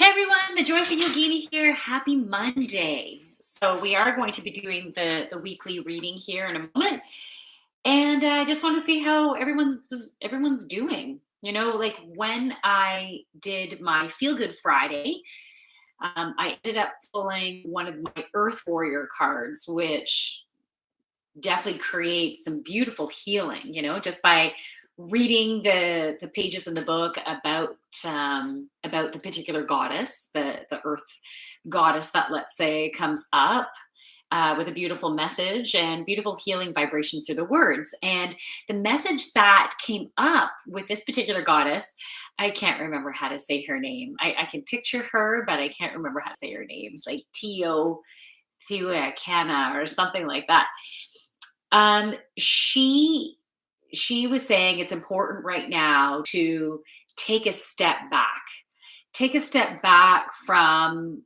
Hey everyone, the Joyful Yogini here. Happy Monday. So we are going to be doing the weekly reading here in a moment, and I just want to see how everyone's doing. Like when I did my Feel Good Friday, I ended up pulling one of my Earth Warrior cards, which definitely creates some beautiful healing. Just by reading the pages in the book about the particular goddess, the Earth goddess that, let's say, comes up with a beautiful message and beautiful healing vibrations through the words. And the message that came up with this particular goddess, I can't remember how to say her name. I can picture her, but I can't remember how to say her name. It's like Tio Thea Canna or something like that. Um, she she was saying it's important right now to take a step back. Take a step back from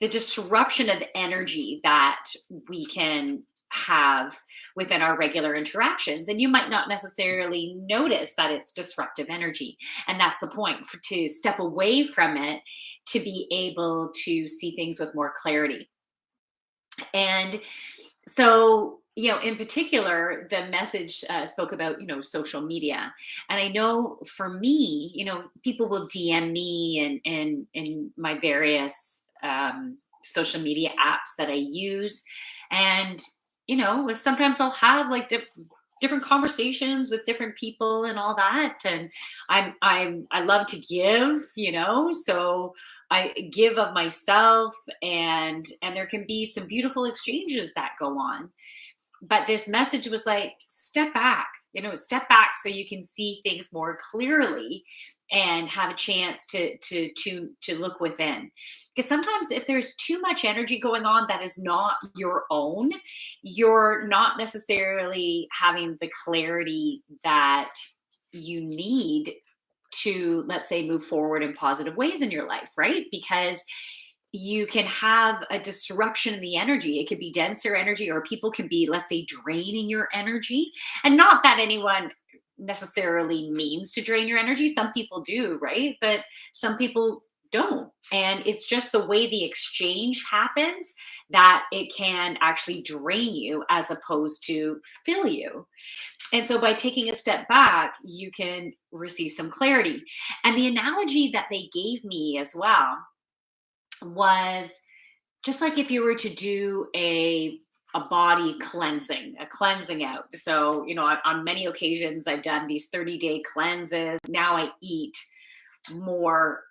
the disruption of energy that we can have within our regular interactions, and you might not necessarily notice that it's disruptive energy, and that's the point, to step away from it, to be able to see things with more clarity. And so, in particular, the message spoke about, social media. And I know for me, people will DM me and my various social media apps that I use. And, sometimes I'll have like different conversations with different people and all that. And I love to give, so I give of myself, and there can be some beautiful exchanges that go on. But this message was like, step back, step back so you can see things more clearly and have a chance to look within. Because sometimes if there's too much energy going on that is not your own, you're not necessarily having the clarity that you need to, let's say, move forward in positive ways in your life, right? Because you can have a disruption in the energy. It could be denser energy, or people can be, let's say, draining your energy. And not that anyone necessarily means to drain your energy. Some people do, right? But some people don't. And it's just the way the exchange happens that it can actually drain you as opposed to fill you. And so by taking a step back, you can receive some clarity. And the analogy that they gave me as well was just like if you were to do a body cleansing, a cleansing out. So, on many occasions I've done these 30-day cleanses. Now I eat more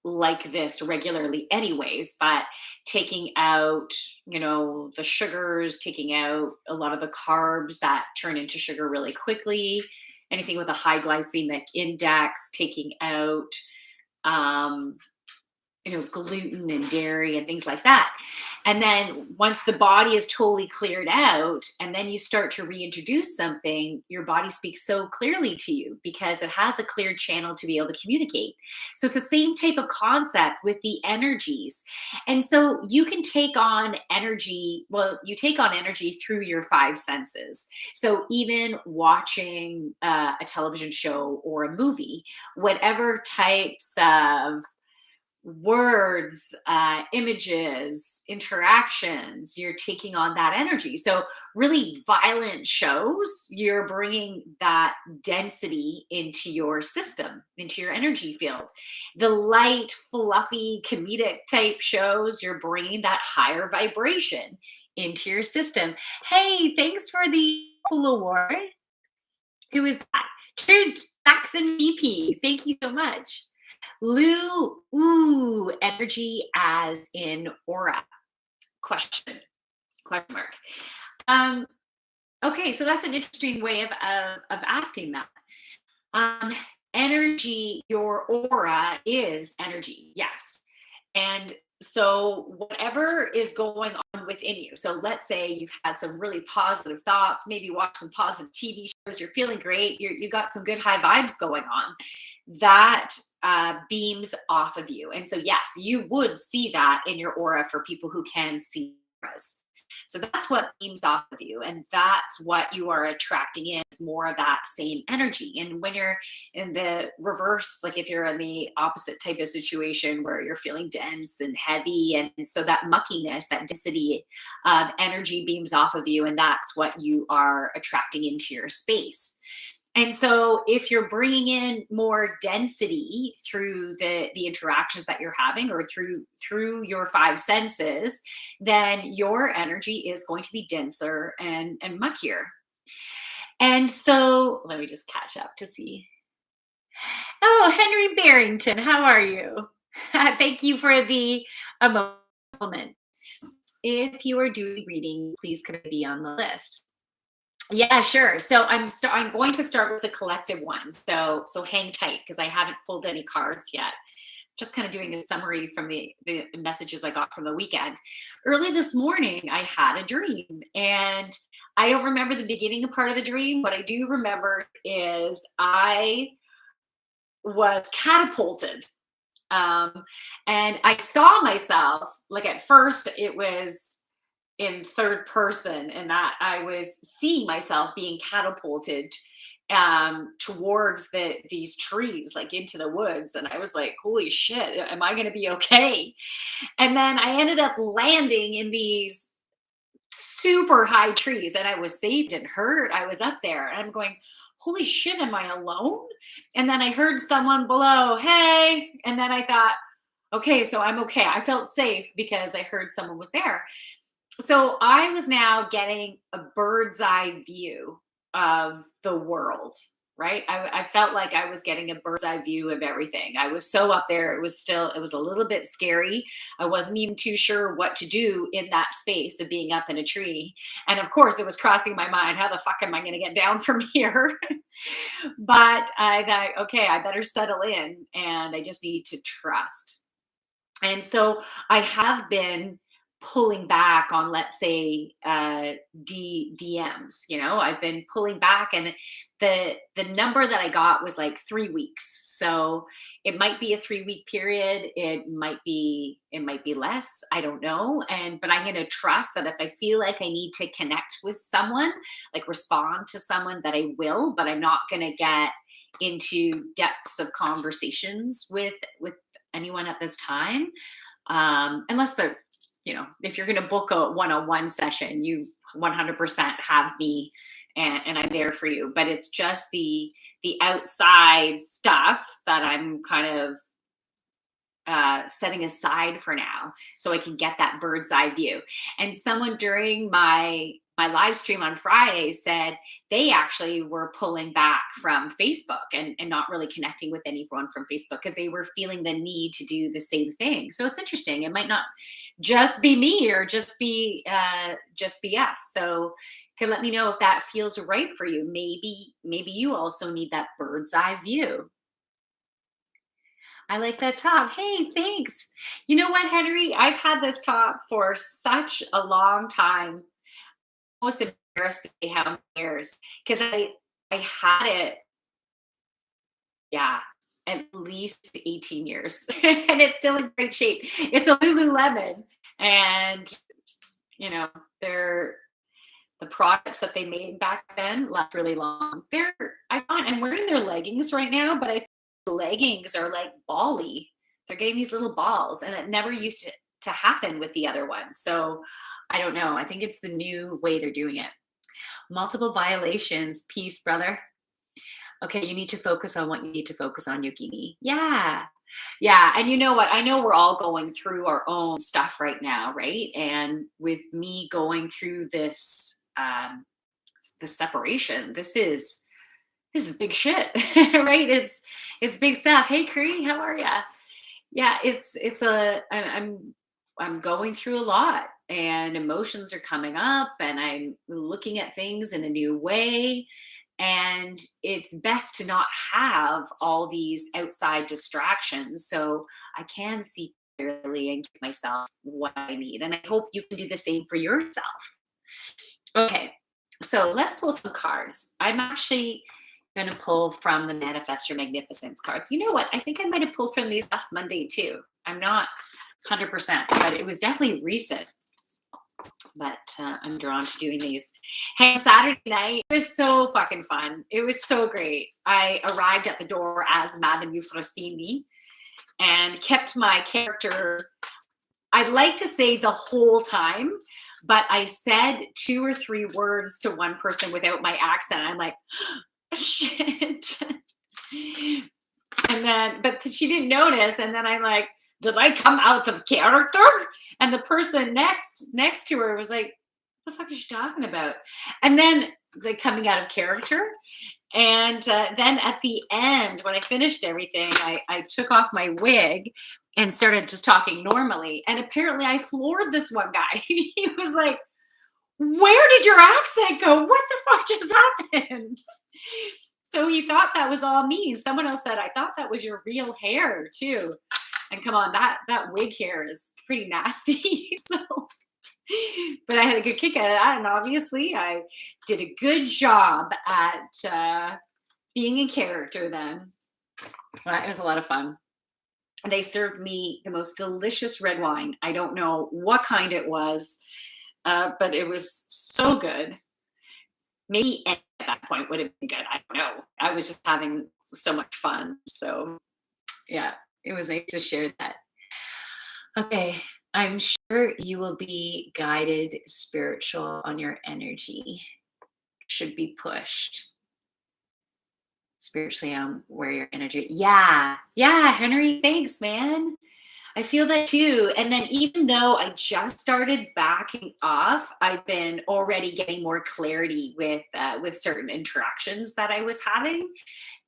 like this regularly anyways, but taking out, the sugars, taking out a lot of the carbs that turn into sugar really quickly, anything with a high glycemic index, taking out um, gluten and dairy and things like that. And then once the body is totally cleared out, and then you start to reintroduce something, your body speaks so clearly to you because it has a clear channel to be able to communicate. So it's the same type of concept with the energies. And so you can take on energy, well, you take on energy through your five senses. So even watching a television show or a movie, whatever types of words, images, interactions, you're taking on that energy. So, really violent shows, you're bringing that density into your system, into your energy field. The light, fluffy, comedic type shows, you're bringing that higher vibration into your system. Hey, thanks for the full award. Who is that? True Jackson VP. Thank you so much. Lou, ooh, energy as in aura. Question, question mark. Um, okay, so that's an interesting way of asking that. Um, Energy, your aura is energy, yes. And so whatever is going on within you. So let's say you've had some really positive thoughts, maybe watch some positive TV shows, you're feeling great, you got some good high vibes going on. That beams off of you. And so yes, you would see that in your aura for people who can see auras. So that's what beams off of you. And that's what you are attracting in, is more of that same energy. And when you're in the reverse, like if you're in the opposite type of situation where you're feeling dense and heavy, and so that muckiness, that density of energy beams off of you, and that's what you are attracting into your space. And so if you're bringing in more density through the interactions that you're having, or through your five senses, then your energy is going to be denser and muckier. And so let me just catch up to see. Oh, Henry Barrington, how are you? Thank you for the moment. If you are doing readings, please could I be on the list? Yeah, sure. So I'm going to start with the collective one. So hang tight because I haven't pulled any cards yet. Just kind of doing a summary from the messages I got from the weekend. Early this morning, I had a dream, and I don't remember the beginning part of the dream. What I do remember is I was catapulted. Um, and I saw myself, like at first it was in third person, and that I was seeing myself being catapulted towards these trees, like into the woods. And I was like, holy shit, am I going to be okay? And then I ended up landing in these super high trees, and I was saved and heard. I was up there and I'm going, holy shit, am I alone? And then I heard someone below, hey. And then I thought, okay, so I'm okay. I felt safe because I heard someone was there. So I was now getting a bird's eye view of the world, right? I felt like I was getting a bird's eye view of everything. I was so up there. It was a little bit scary. I wasn't even too sure what to do in that space of being up in a tree. And of course, it was crossing my mind, how the fuck am I going to get down from here? But I thought, okay, I better settle in and I just need to trust. And so I have been pulling back on, let's say, DMs. I've been pulling back, and the number that I got was like 3 weeks. So it might be a 3 week period. It might be less. I don't know. But I'm going to trust that if I feel like I need to connect with someone, like respond to someone, that I will. But I'm not going to get into depths of conversations with anyone at this time, unless they're, if you're going to book a one-on-one session, you 100% have me, and I'm there for you. But it's just the outside stuff that I'm kind of setting aside for now, so I can get that bird's eye view. And someone during my live stream on Friday said they actually were pulling back from Facebook, and not really connecting with anyone from Facebook because they were feeling the need to do the same thing. So it's interesting. It might not just be me, or just be us. So you can let me know if that feels right for you. Maybe you also need that bird's eye view. I like that top. Hey, thanks. You know what, Henry? I've had this top for such a long time. Almost embarrassed to say how many years, because I had it, yeah, at least 18 years, and it's still in great shape. It's a Lululemon, and they're the products that they made back then last really long. I'm wearing their leggings right now, but I think the leggings are like bally. They're getting these little balls, and it never used to happen with the other ones. So I don't know. I think it's the new way they're doing it. Multiple violations. Peace, brother. Okay, you need to focus on what you need to focus on, Yogini. Yeah. Yeah. And you know what? I know we're all going through our own stuff right now, right? And with me going through this separation, this is big shit, right? It's big stuff. Hey, Cree, how are ya? Yeah, I'm going through a lot, and emotions are coming up, and I'm looking at things in a new way. And it's best to not have all these outside distractions, so I can see clearly and give myself what I need. And I hope you can do the same for yourself. Okay, so let's pull some cards. I'm actually going to pull from the Manifest Your Magnificence cards. You know what? I think I might have pulled from these last Monday too. I'm not 100%, but it was definitely recent. but I'm drawn to doing these. Hey, Saturday night it was so fucking fun. It was so great. I arrived at the door as Madame Euphrosyne and kept my character. I'd like to say the whole time, but I said two or three words to one person without my accent. I'm like, shit. And then, but she didn't notice. And then I'm like, did I come out of character? And the person next to her was like, what the fuck is she talking about? And then like coming out of character. And then at the end, when I finished everything, I took off my wig and started just talking normally. And apparently I floored this one guy. He was like, where did your accent go? What the fuck just happened? So he thought that was all me. And someone else said, I thought that was your real hair too. And come on, that wig hair is pretty nasty. So, but I had a good kick at that, and obviously I did a good job at being in character. Then it was a lot of fun. They served me the most delicious red wine. I don't know what kind it was, but it was so good. Maybe at that point would have been good. I don't know. I was just having so much fun. So yeah, it was nice to share that. Okay, I'm sure you will be guided spiritual on your energy. Should be pushed spiritually on where your energy. Yeah, yeah, Henry, thanks, man. I feel that too. And then even though I just started backing off, I've been already getting more clarity with certain interactions that I was having,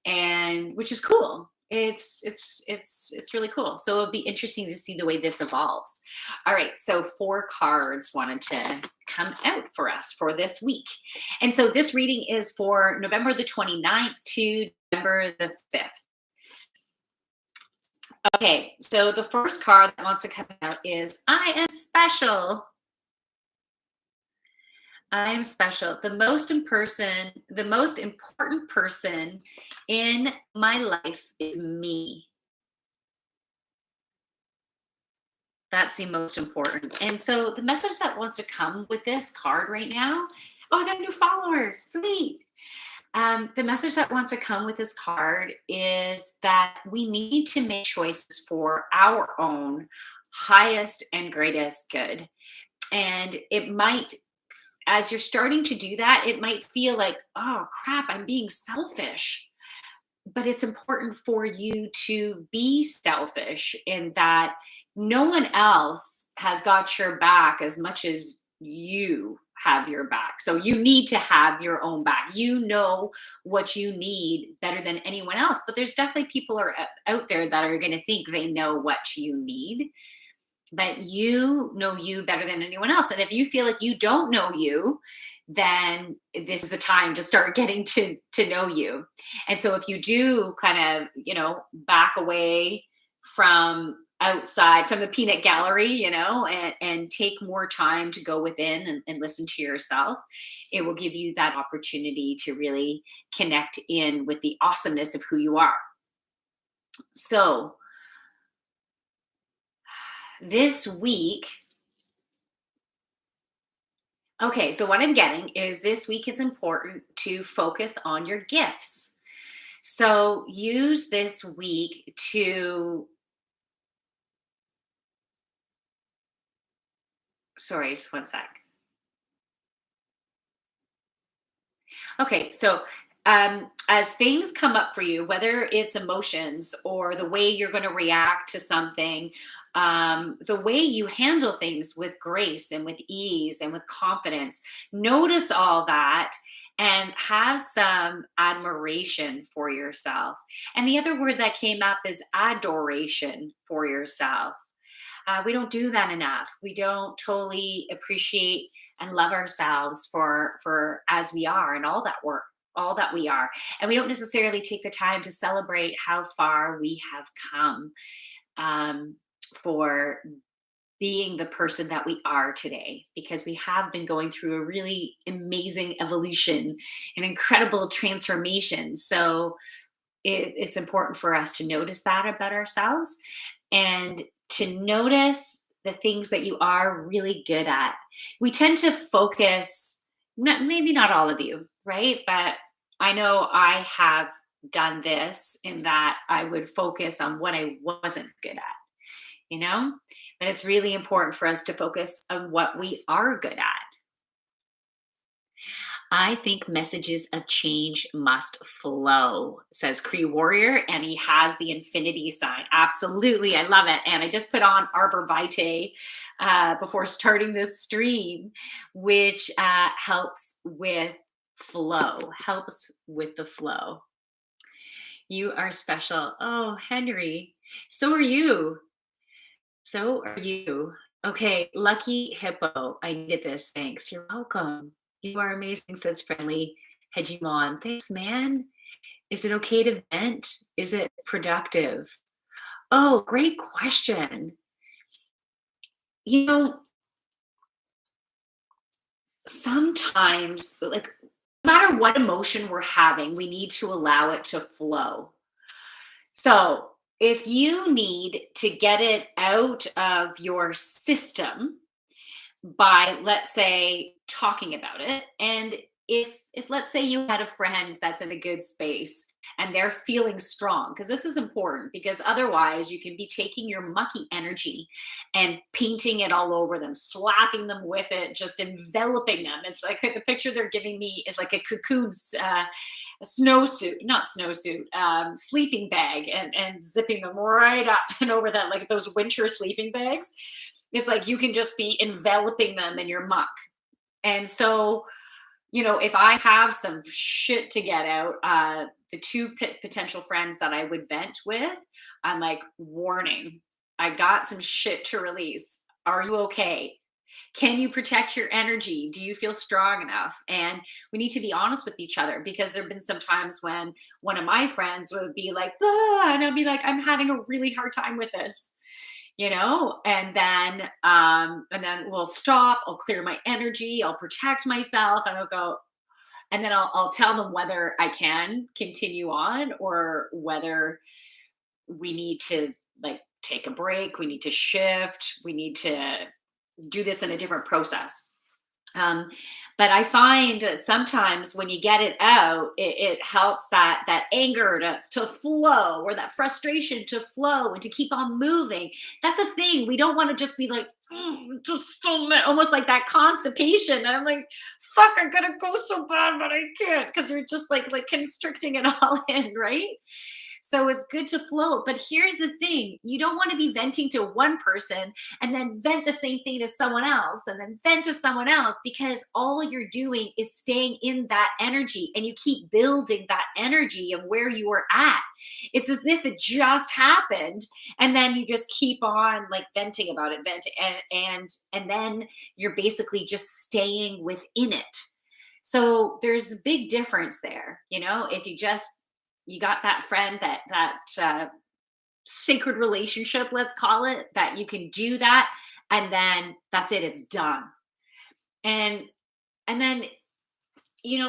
and which is cool. It's really cool. So it'll be interesting to see the way this evolves. All right, so four cards wanted to come out for us for this week. And so this reading is for November the 29th to November the 5th. Okay, so the first card that wants to come out is I am special. I am special. The most important person in my life is me. That's the most important. And so the message that wants to come with this card right now, oh, I got a new follower. Sweet. The message that wants to come with this card is that we need to make choices for our own highest and greatest good. And it might, as you're starting to do that, it might feel like, oh crap, I'm being selfish. But it's important for you to be selfish in that no one else has got your back as much as you have your back. So you need to have your own back. You know what you need better than anyone else. But there's definitely people are out there that are going to think they know what you need, but you know you better than anyone else. And if you feel like you don't know you, then this is the time to start getting to know you. And so if you do kind of, back away from outside from the peanut gallery, and take more time to go within and listen to yourself, it will give you that opportunity to really connect in with the awesomeness of who you are. So this week, okay, so what I'm getting is this week it's important to focus on your gifts. So use this week to, sorry, just one sec. Okay, so as things come up for you, whether it's emotions or the way you're going to react to something, the way you handle things with grace and with ease and with confidence, notice all that and have some admiration for yourself. And the other word that came up is adoration for yourself. We don't do that enough. We don't totally appreciate and love ourselves for as we are and all that we are. And we don't necessarily take the time to celebrate how far we have come, for being the person that we are today, because we have been going through a really amazing evolution, an incredible transformation. So it's important for us to notice that about ourselves and to notice the things that you are really good at. We tend to focus, maybe not all of you, right? But I know I have done this in that I would focus on what I wasn't good at, you know? But it's really important for us to focus on what we are good at. I think messages of change must flow, says Cree Warrior, and he has the infinity sign. Absolutely. I love it. And I just put on Arbor Vitae before starting this stream, which helps with flow, helps with the flow. You are special. Oh, Henry. So are you. So are you. Okay, Lucky Hippo. I needed this. Thanks. You're welcome. You are amazing, says Friendly Hegemon. Thanks, man. Is it okay to vent? Is it productive? Oh, great question. You know, sometimes, like, no matter what emotion we're having, we need to allow it to flow. So, if you need to get it out of your system, by, let's say, talking about it, and if let's say you had a friend that's in a good space and they're feeling strong, because this is important, because otherwise you can be taking your mucky energy and painting it all over them, slapping them with it, just enveloping them. It's like the picture they're giving me is like a cocoon, snowsuit, not snowsuit, sleeping bag, and zipping them right up and over that, like those winter sleeping bags. It's like you can just be enveloping them in your muck. And so, if I have some shit to get out, the two potential friends that I would vent with, I'm like, warning, I got some shit to release. Are you okay? Can you protect your energy? Do you feel strong enough? And we need to be honest with each other, because there have been some times when one of my friends would be like, "Ah," and I'll be like, I'm having a really hard time with this, and then we'll stop, I'll clear my energy, I'll protect myself, and I'll go, and then I'll tell them whether I can continue on or whether we need to, like, take a break, we need to shift, we need to do this in a different process. um, but I find that sometimes when you get it out, it helps that anger to flow, or that frustration to flow and to keep on moving. That's the thing. We don't want to just be like, just so mad," almost like that constipation. And I'm like, fuck, I'm gonna go so bad, but I can't, because we're just like constricting it all in, right? So it's good to float. But here's the thing, you don't want to be venting to one person and then vent the same thing to someone else and then vent to someone else, because all you're doing is staying in that energy, and you keep building that energy of where you were at. It's as if it just happened, and then you just keep on like venting about it, venting, and then you're basically just staying within it. So there's a big difference there, if you got that friend, that sacred relationship, let's call it, that you can do that, and then that's it, it's done. And and then,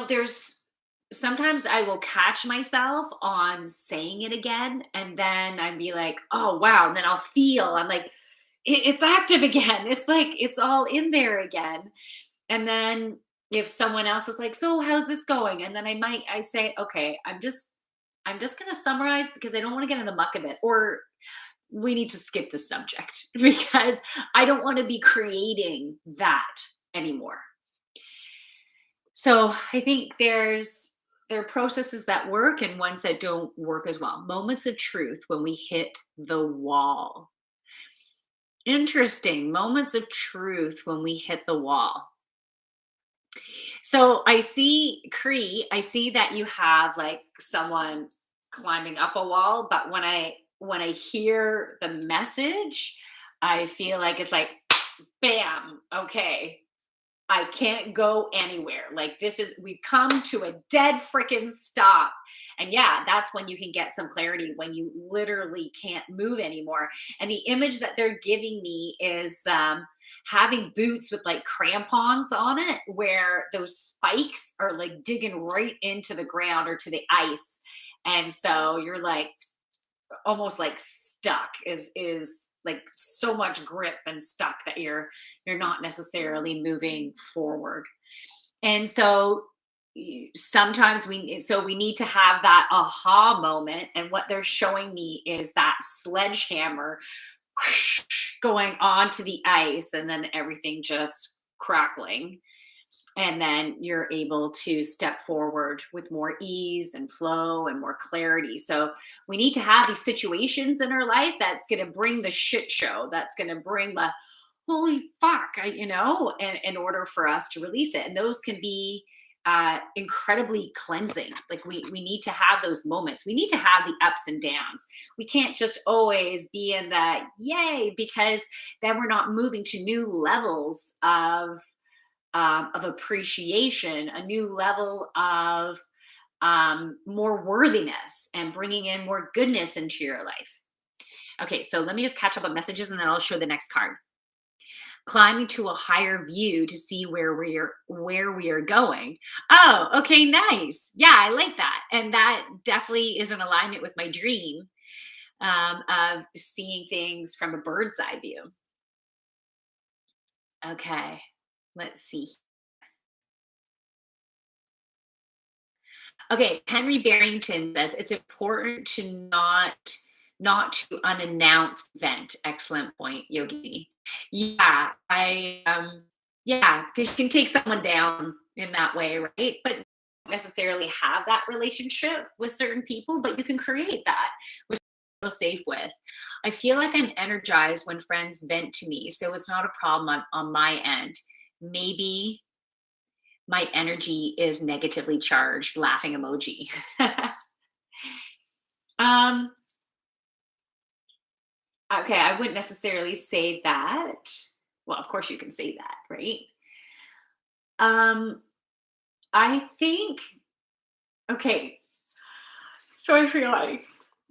there's sometimes I will catch myself on saying it again, and then I'd be like, oh wow, and then I'll feel, I'm like, it's active again, it's like it's all in there again. And then if someone else is like, so how's this going, and then I say, okay, I'm just going to summarize, because I don't want to get in the muck of it, or we need to skip the subject because I don't want to be creating that anymore. So I think there are processes that work and ones that don't work as well. Moments of truth when we hit the wall. Interesting. Moments of truth when we hit the wall. So I see, Cree, I see that you have like someone climbing up a wall, but when I hear the message, I feel like it's like, bam, okay, I can't go anywhere. Like, we've come to a dead freaking stop. And yeah, that's when you can get some clarity, when you literally can't move anymore. And the image that they're giving me is having boots with like crampons on it, where those spikes are like digging right into the ground or to the ice. And so you're like, almost like stuck, is like so much grip and stuck that you're not necessarily moving forward. And so sometimes we need to have that aha moment, and what they're showing me is that sledgehammer going onto the ice and then everything just crackling, and then you're able to step forward with more ease and flow and more clarity. So we need to have these situations in our life that's going to bring the shit show, that's going to bring the holy fuck, in order for us to release it. And those can be incredibly cleansing. Like we need to have those moments. We need to have the ups and downs. We can't just always be in that yay, because then we're not moving to new levels of appreciation, a new level of more worthiness, and bringing in more goodness into your life. Okay, so let me just catch up on messages and then I'll show the next card. Climbing to a higher view to see where we are going. Oh, okay, nice. Yeah, I like that, and that definitely is in alignment with my dream of seeing things from a bird's eye view. Okay, let's see. Okay, Henry Barrington says it's important to not to unannounced vent. Excellent point, Yogini. Yeah, yeah, because you can take someone down in that way, right? But not necessarily have that relationship with certain people, but you can create that with feel safe with. I feel like I'm energized when friends vent to me, so it's not a problem on my end. Maybe my energy is negatively charged, laughing emoji. um, okay, I wouldn't necessarily say that. Well, of course you can say that, right? Um, I think, okay, so I feel like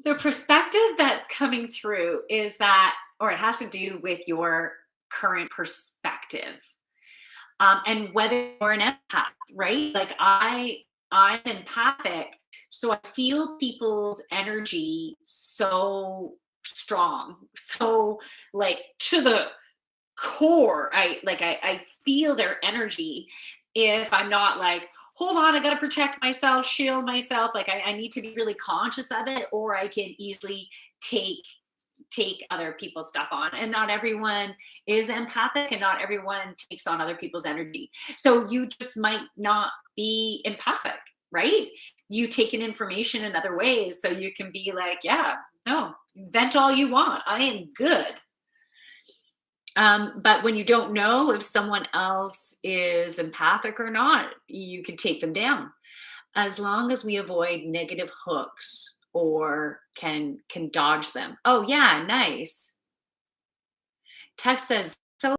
the perspective that's coming through is that, or it has to do with your current perspective, and whether you're an empath, right? Like I'm empathic, so I feel people's energy so strong, so like to the core. I feel their energy. If I'm not like, hold on, I got to protect myself, shield myself, like I need to be really conscious of it, or I can easily take other people's stuff on. And not everyone is empathic, and not everyone takes on other people's energy. So you just might not be empathic, right? You take in information in other ways, so you can be like, yeah, no, vent all you want, I am good. But when you don't know if someone else is empathic or not, you can take them down, as long as we avoid negative hooks or can dodge them. Oh yeah, nice. Tef says, so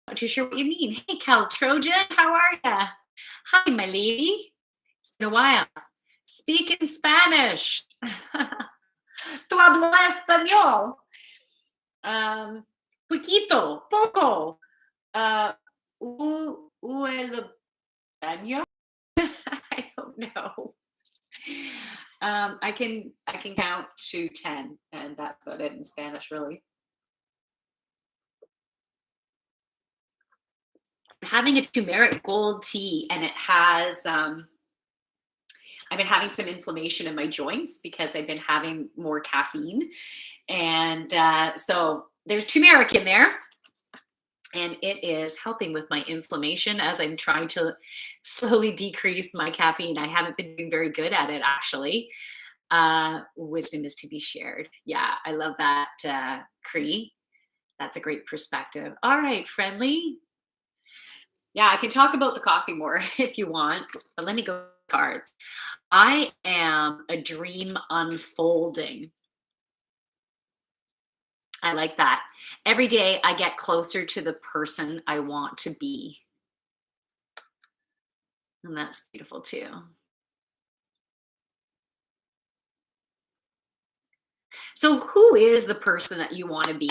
not too sure what you mean. Hey, Cal Trojan, how are ya? Hi, my lady. It's been a while. Speak in Spanish. Tu hablo español. Poquito, poco. Uh, el baño? I don't know. I can count to 10, and that's about it in Spanish, really. I'm having a turmeric gold tea, and it has I've been having some inflammation in my joints because I've been having more caffeine, and so there's turmeric in there, and it is helping with my inflammation as I'm trying to slowly decrease my caffeine. I haven't been doing very good at it, actually. Wisdom is to be shared. Yeah, I love that, Cree. That's a great perspective. All right, friendly. Yeah, I can talk about the coffee more if you want, but let me go cards. I am a dream unfolding. I like that. Every day I get closer to the person I want to be. And that's beautiful too. So, who is the person that you want to be?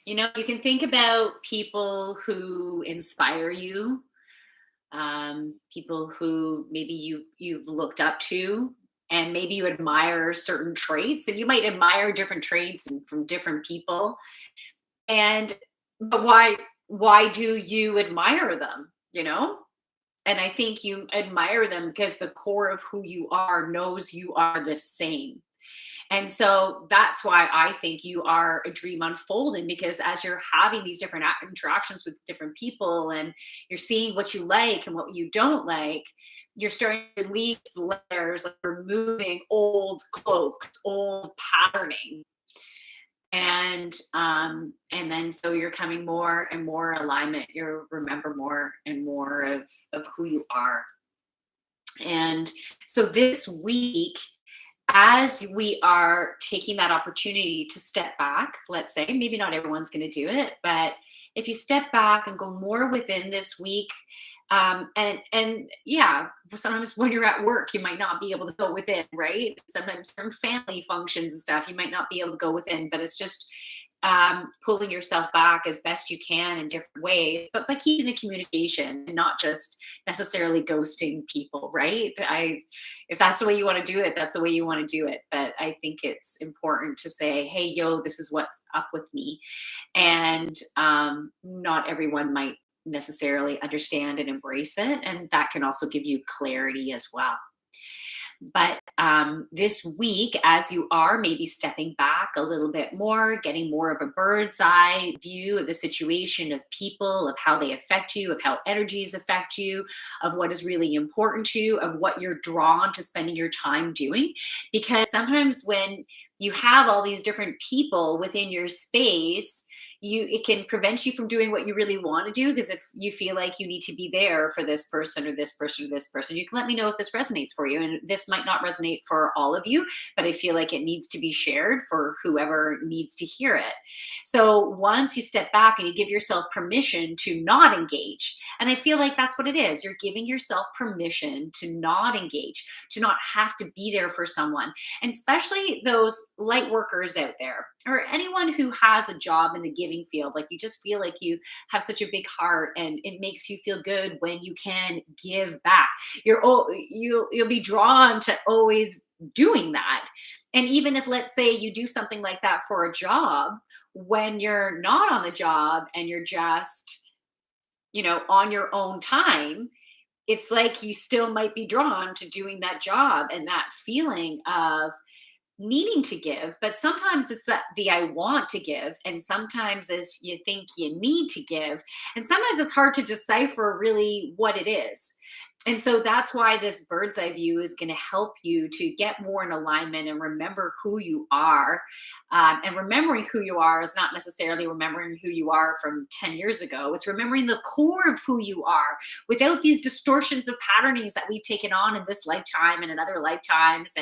You can think about people who inspire you, people who maybe you've looked up to, and maybe you admire certain traits, and you might admire different traits from different people. And but why do you admire them, you know? And I think you admire them because the core of who you are knows you are the same. And so that's why I think you are a dream unfolding, because as you're having these different interactions with different people and you're seeing what you like and what you don't like, you're starting to release layers, like removing old cloaks, old patterning. And then so you're coming more and more alignment. You remember more and more of who you are. And so this week, as we are taking that opportunity to step back, let's say, maybe not everyone's going to do it, but if you step back and go more within this week, and yeah, sometimes when you're at work, you might not be able to go within, right? Sometimes some family functions and stuff, you might not be able to go within, but it's just pulling yourself back as best you can in different ways, but by keeping the communication and not just necessarily ghosting people, right? If that's the way you want to do it, that's the way you want to do it. But I think it's important to say, hey, yo, this is what's up with me. And not everyone might necessarily understand and embrace it. And that can also give you clarity as well. But this week, as you are maybe stepping back a little bit more, getting more of a bird's eye view of the situation, of people, of how they affect you, of how energies affect you, of what is really important to you, of what you're drawn to spending your time doing. Because sometimes when you have all these different people within your space, it can prevent you from doing what you really want to do, because if you feel like you need to be there for this person or this person or this person, you can let me know if this resonates for you. And this might not resonate for all of you, but I feel like it needs to be shared for whoever needs to hear it. So once you step back and you give yourself permission to not engage, and I feel like that's what it is, you're giving yourself permission to not engage, to not have to be there for someone. And especially those light workers out there, or anyone who has a job in the giving field, like you just feel like you have such a big heart and it makes you feel good when you can give back. You'll be drawn to always doing that. And even if, let's say, you do something like that for a job, when you're not on the job and you're just, on your own time, it's like you still might be drawn to doing that job and that feeling of needing to give. But sometimes it's the I want to give, and sometimes it's you think you need to give, and sometimes it's hard to decipher really what it is. And so that's why this bird's eye view is going to help you to get more in alignment and remember who you are. And remembering who you are is not necessarily remembering who you are from 10 years ago. It's remembering the core of who you are without these distortions of patternings that we've taken on in this lifetime and in other lifetimes,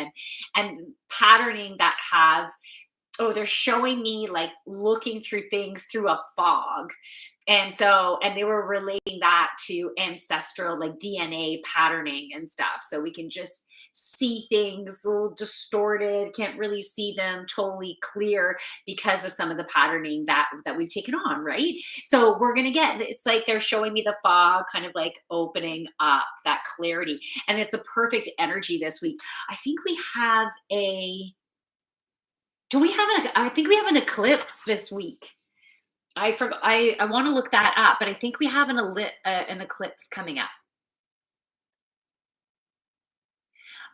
and patterning that have, oh, they're showing me like looking through things through a fog. And they were relating that to ancestral, like DNA patterning and stuff. So we can just see things a little distorted, can't really see them totally clear because of some of the patterning that we've taken on, right? So we're gonna get, it's like they're showing me the fog kind of like opening up that clarity. And it's the perfect energy this week. I think we have a do we have I think we have an eclipse this week. I forgot. I want to look that up, but I think we have an eclipse coming up.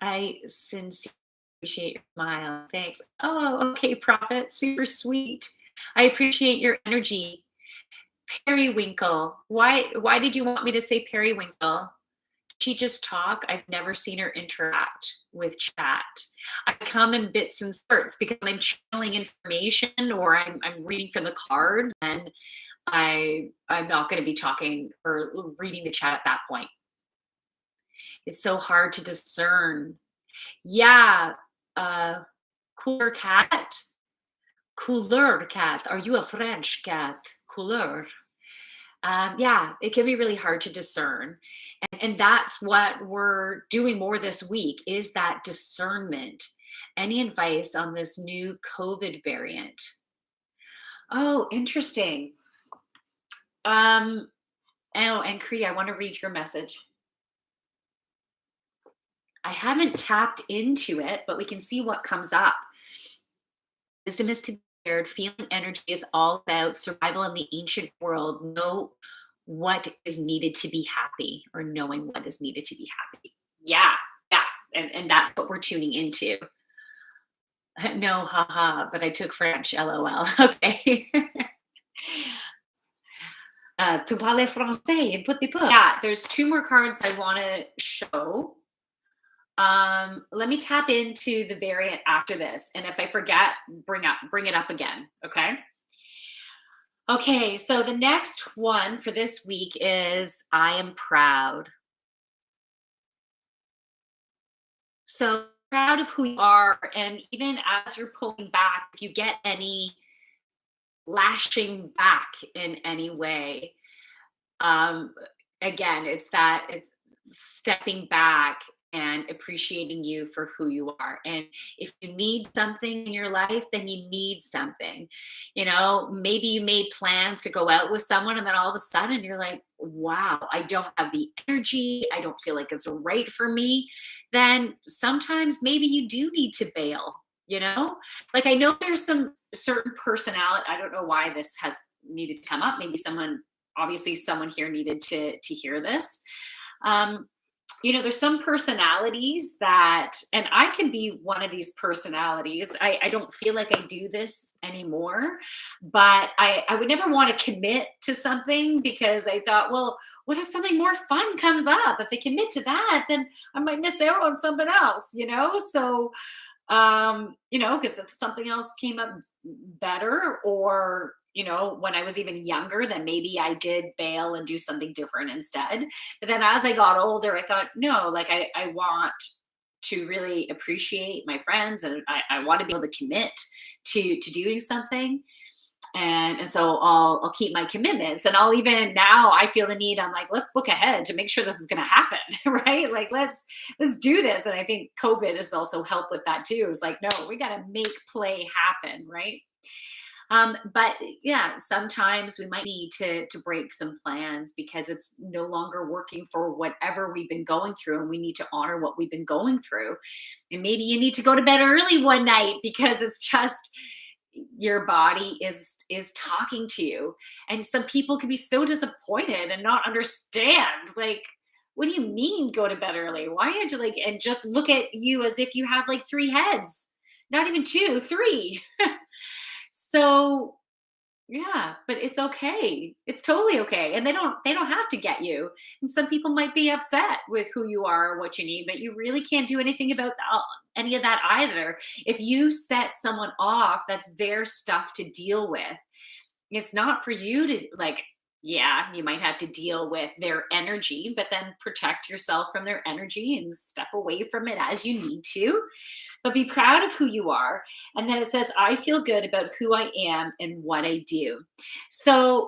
I sincerely appreciate your smile. Thanks. Oh, okay, Prophet. Super sweet. I appreciate your energy. Periwinkle. Why did you want me to say periwinkle? She just talk. I've never seen her interact with chat. I come in bits and spurts because I'm channeling information or I'm reading from the card, and I'm not going to be talking or reading the chat at that point. It's so hard to discern. Yeah, uh, cooler cat, cooler cat. Are you a French cat? Cooler. Yeah, it can be really hard to discern. And that's what we're doing more this week is that discernment. Any advice on this new COVID variant? Oh, interesting. Oh, and Cree, I want to read your message. I haven't tapped into it, but we can see what comes up. Wisdom is to be shared. Feeling energy is all about survival in the ancient world. Know what is needed to be happy, or knowing what is needed to be happy. Yeah, yeah. And that's what we're tuning into. No, haha, but I took French, LOL. Okay. Tu parles français, un petit peu. Yeah, there's two more cards I want to show. Let me tap into the variant after this, and if I forget, bring it up again. Okay. Okay, so the next one for this week is I am proud. So proud of who you are, and even as you're pulling back, if you get any lashing back in any way, um again, it's stepping back and appreciating you for who you are. And if you need something in your life, then you need something. Maybe you made plans to go out with someone, and then all of a sudden you're like, wow, I don't have the energy, I don't feel like it's right for me. Then sometimes maybe you do need to bail. Like, I know there's some certain personality. I don't know why this has needed to come up. Maybe someone here needed to hear this. um there's some personalities that, and I can be one of these personalities. I don't feel like I do this anymore, but I would never want to commit to something, because I thought, well, what if something more fun comes up? If I commit to that, then I might miss out on something else. So because if something else came up better, or when I was even younger, then maybe I did bail and do something different instead. But then as I got older, I thought, no, like, I want to really appreciate my friends, and I want to be able to commit to doing something. And so I'll keep my commitments, and I'll, even now I feel the need, I'm like, let's look ahead to make sure this is going to happen. Right? Like, let's do this. And I think COVID has also helped with that too. It's like, no, we got to make play happen. Right? But yeah, sometimes we might need to break some plans, because it's no longer working for whatever we've been going through, and we need to honor what we've been going through. And maybe you need to go to bed early one night, because it's just your body is talking to you. And some people can be so disappointed and not understand, like, what do you mean go to bed early? Why aren't you, like, and just look at you as if you have like three heads, not even two, three. So yeah, but it's okay. It's totally okay. And they don't have to get you. And some people might be upset with who you are or what you need, but you really can't do anything about any of that either. If you set someone off, that's their stuff to deal with. It's not for you to, like, yeah, you might have to deal with their energy, but then protect yourself from their energy and step away from it as you need to. But be proud of who you are. And then it says, I feel good about who I am and what I do. So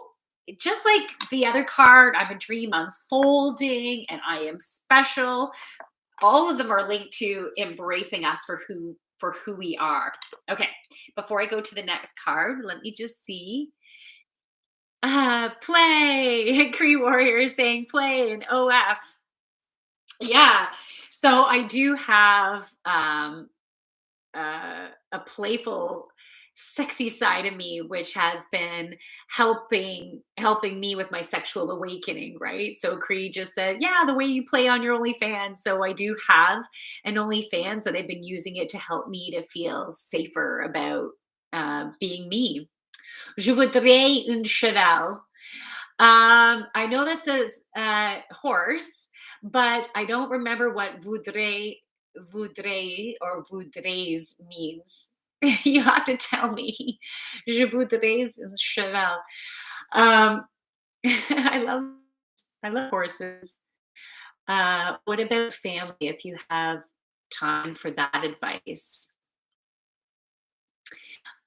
just like the other card, I'm a dream unfolding and I am special. All of them are linked to embracing us for who we are. Okay, before I go to the next card, let me just see. Play. Cree Warrior is saying play and OF. Yeah. So I do have a playful, sexy side of me, which has been helping me with my sexual awakening. Right? So Cree just said, yeah, the way you play on your OnlyFans. So I do have an OnlyFans, and I've been using it to help me to feel safer about being me. Je voudrais un cheval. I know that says horse, but I don't remember what voudrais means. You have to tell me. Je voudrais un cheval. Um, I love I love horses. What about family? If you have time for that advice.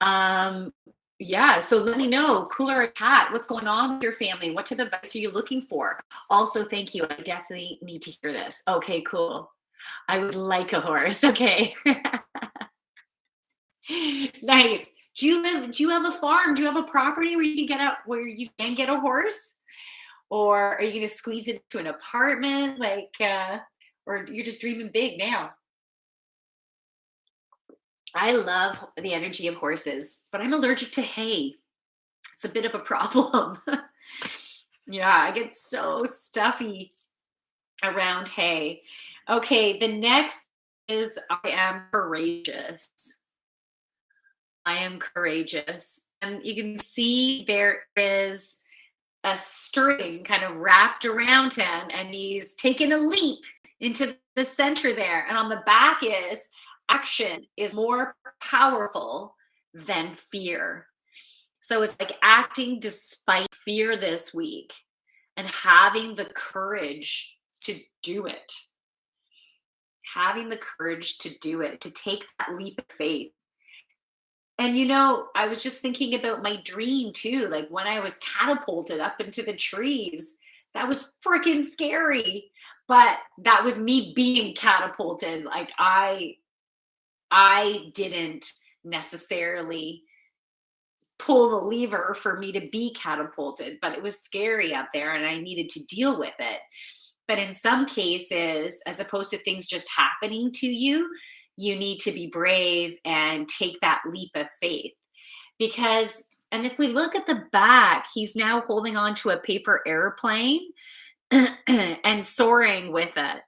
Um, yeah, so let me know, cooler or cat, what's going on with your family? What type of advice are you looking for? Also, thank you. I definitely need to hear this. Okay, cool. I would like a horse. Okay. Nice. Do you have a farm? Do you have a property where you can get a horse? Or are you gonna squeeze it into an apartment? Like, or you're just dreaming big now. I love the energy of horses, but I'm allergic to hay. It's a bit of a problem. Yeah, I get so stuffy around hay. Okay, the next is I am courageous. I am courageous. And you can see there is a string kind of wrapped around him, and he's taken a leap into the center there. And on the back is action is more powerful than fear. So it's like acting despite fear this week and having the courage to do it. Having the courage to do it, to take that leap of faith. And I was just thinking about my dream too. Like when I was catapulted up into the trees, that was freaking scary. But that was me being catapulted. Like I didn't necessarily pull the lever for me to be catapulted, but it was scary up there and I needed to deal with it. But in some cases, as opposed to things just happening to you, you need to be brave and take that leap of faith. And if we look at the back, he's now holding on to a paper airplane and soaring with it.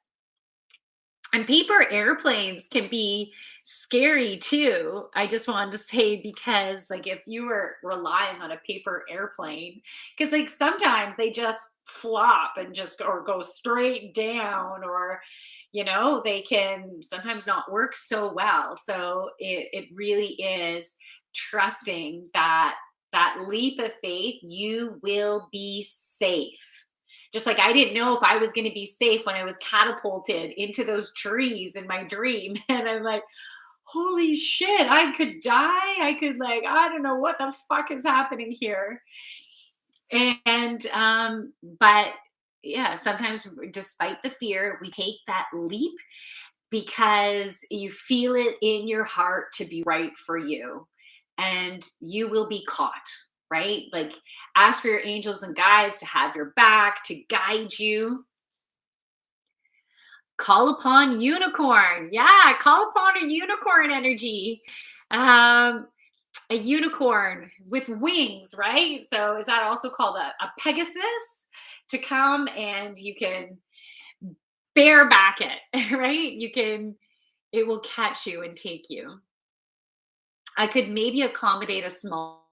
And paper airplanes can be scary too. I just wanted to say, because like if you were relying on a paper airplane, because like sometimes they just flop and just or go straight down, or they can sometimes not work so well. So it really is trusting that leap of faith, you will be safe. Just like I didn't know if I was going to be safe when I was catapulted into those trees in my dream. And I'm like, holy shit, I could die. I could, like, I don't know what the fuck is happening here. But yeah, sometimes despite the fear, we take that leap because you feel it in your heart to be right for you, and you will be caught, right? Like, ask for your angels and guides to have your back, to guide you. Call upon unicorn. Yeah, call upon a unicorn energy. A unicorn with wings, right? So is that also called a Pegasus, to come and you can bareback it, right? It will catch you and take you. I could maybe accommodate a small.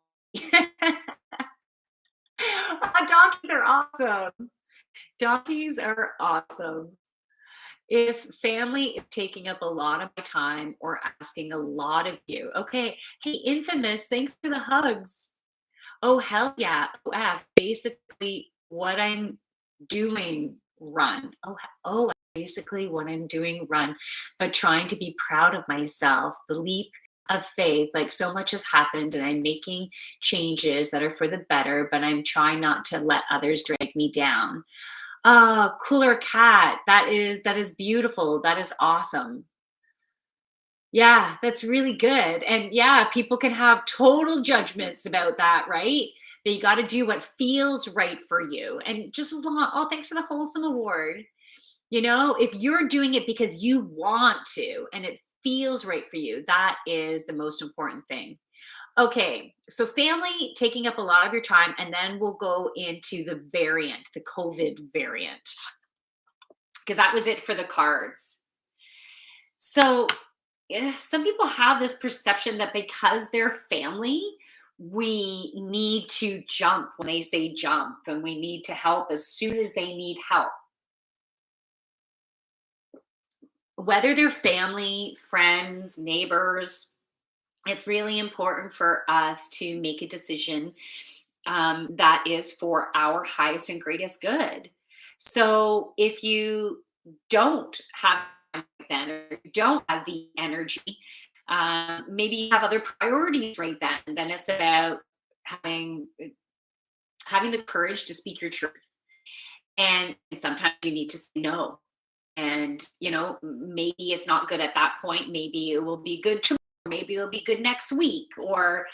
Donkeys are awesome. Donkeys are awesome. If family is taking up a lot of my time or asking a lot of you, okay, hey, infamous, thanks for the hugs. Oh, hell yeah. OF, basically what I'm doing, run. Oh, basically what I'm doing, run. But trying to be proud of myself, the leap of faith. Like, so much has happened and I'm making changes that are for the better, but I'm trying not to let others drag me down. Cooler cat. That is beautiful. That is awesome. Yeah, that's really good. And yeah, people can have total judgments about that, right? But you got to do what feels right for you. And just as long, oh, thanks for the wholesome award. If you're doing it because you want to and it feels right for you, that is the most important thing. Okay, so family taking up a lot of your time, and then we'll go into the variant, the COVID variant, because that was it for the cards. So, yeah, some people have this perception that because they're family, we need to jump when they say jump, and we need to help as soon as they need help. Whether they're family, friends, neighbors, it's really important for us to make a decision that is for our highest and greatest good. So if you don't have then, or you don't have the energy, maybe you have other priorities right then it's about having the courage to speak your truth. And sometimes you need to say no. And maybe it's not good at that point. Maybe it will be good tomorrow. Maybe it'll be good next week. Or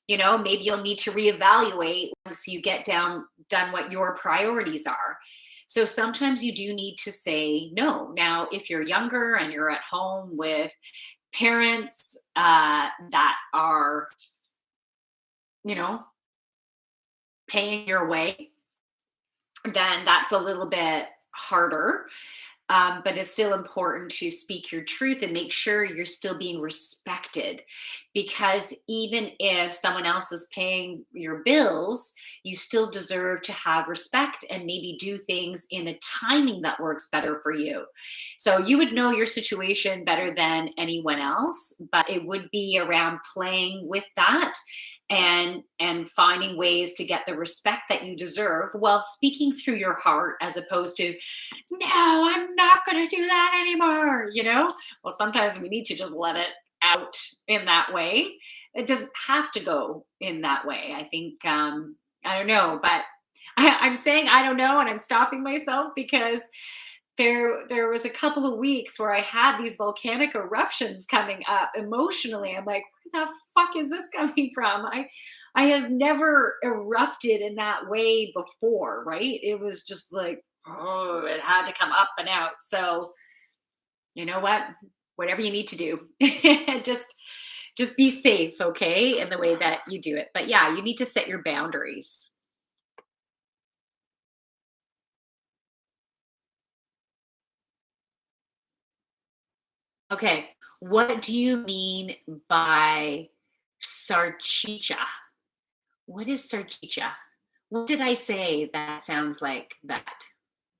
maybe you'll need to reevaluate once you get done what your priorities are. So sometimes you do need to say no. Now, if you're younger and you're at home with parents that are, you know, paying your way, then that's a little bit harder. But it's still important to speak your truth and make sure you're still being respected. Because even if someone else is paying your bills, you still deserve to have respect and maybe do things in a timing that works better for you. So you would know your situation better than anyone else, but it would be around playing with that and finding ways to get the respect that you deserve while speaking through your heart as opposed to, no, I'm not going to do that anymore. Well, sometimes we need to just let it out in that way. It doesn't have to go in that way. I think, I don't know, but I'm saying I don't know, and I'm stopping myself because there was a couple of weeks where I had these volcanic eruptions coming up emotionally. I'm like, where the fuck is this coming from? I have never erupted in that way before, right? It was just like, oh, it had to come up and out. So, you know what? Whatever you need to do. Just be safe, okay, in the way that you do it. But yeah, you need to set your boundaries. Okay. What do you mean by sarchicha? What is sarchicha? What did I say that sounds like that?